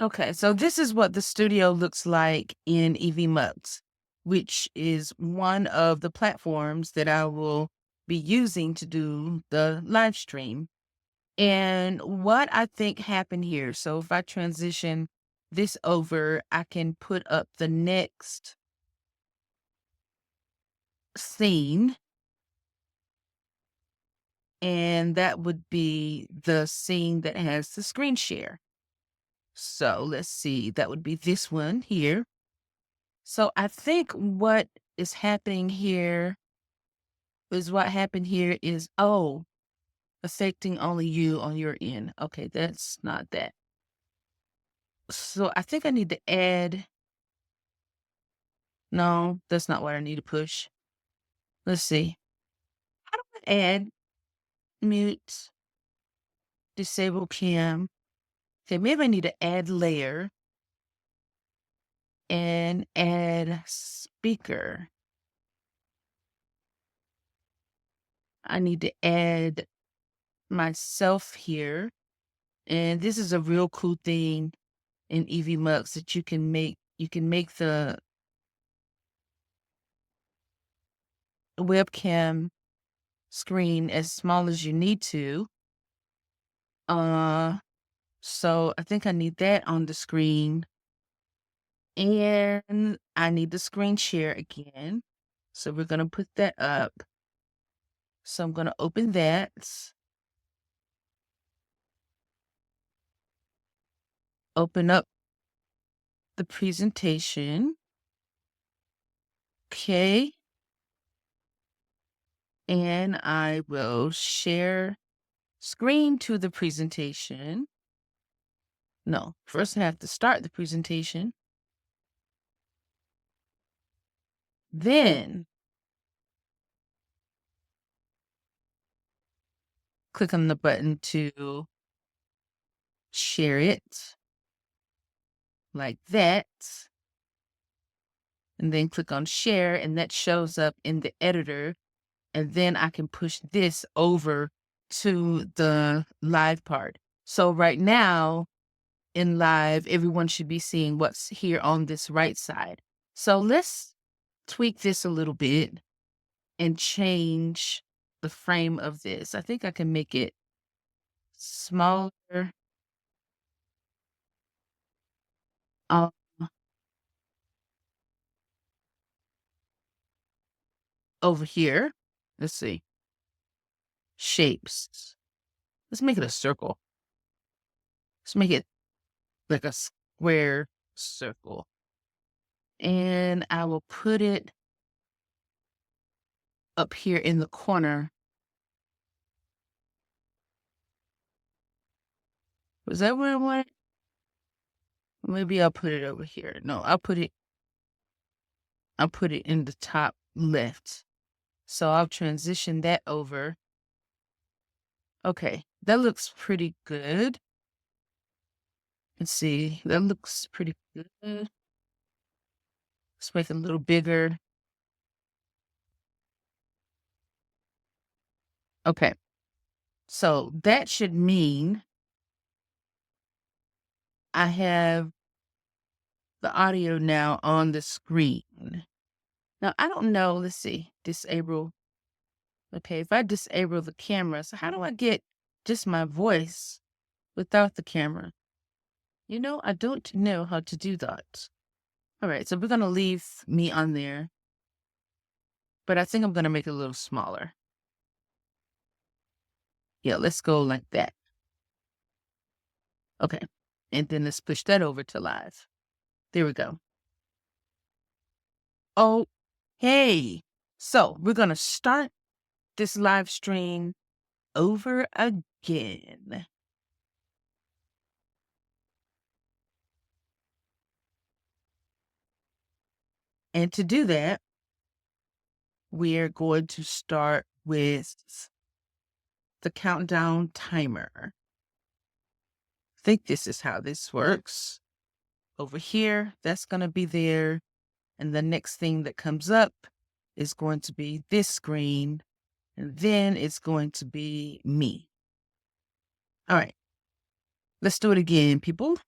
Okay, so this is what the studio looks like in evmux, which is one of the platforms that I will be using to do the live stream. And what I think happened here, so if I transition this over, I can put up the next scene, and that would be the scene that has the screen share. So let's see, that would be this one here. So I think what is happening here is what happened here is, oh, affecting only you on your end. Okay, that's not that. So I think I need to add, no, that's not what I need to push. Let's see. How do I add mute, disable cam? Okay, maybe I need to add layer and add speaker. I need to add myself here. And this is a real cool thing in evmux that you can make the webcam screen as small as you need to. Uh so I think I need that on the screen. And I need the screen share again. So we're gonna put that up. So I'm gonna open that. Open up the presentation. Okay. And I will share screen to the presentation. No, first I have to start the presentation. Then click on the button to share it like that. And then click on share, and that shows up in the editor. And then I can push this over to the live part. So right now in live, everyone should be seeing what's here on this right side. So let's tweak this a little bit and change the frame of this. I think I can make it smaller. Um, over here, let's see, shapes. Let's make it a circle. Let's make it like a square circle. And I will put it up here in the corner. Was that where I wanted? Maybe I'll put it over here. No, I'll put it in the top left. So I'll transition that over. Okay, that looks pretty good. Let's see, that looks pretty good. Let's make it a little bigger. Okay, so that should mean I have the audio now on the screen. Now, I don't know, let's see, disable. Okay, if I disable the camera, so how do I get just my voice without the camera? You know, I don't know how to do that. All right, so we're going to leave me on there, but I think I'm going to make it a little smaller. Yeah, let's go like that. Okay, and then let's push that over to live. There we go. Okay, so we're going to start this live stream over again. And to do that, we're going to start with the countdown timer. I think this is how this works. Over here, that's going to be there. And the next thing that comes up is going to be this screen. And then it's going to be me. All right. Let's do it again, people.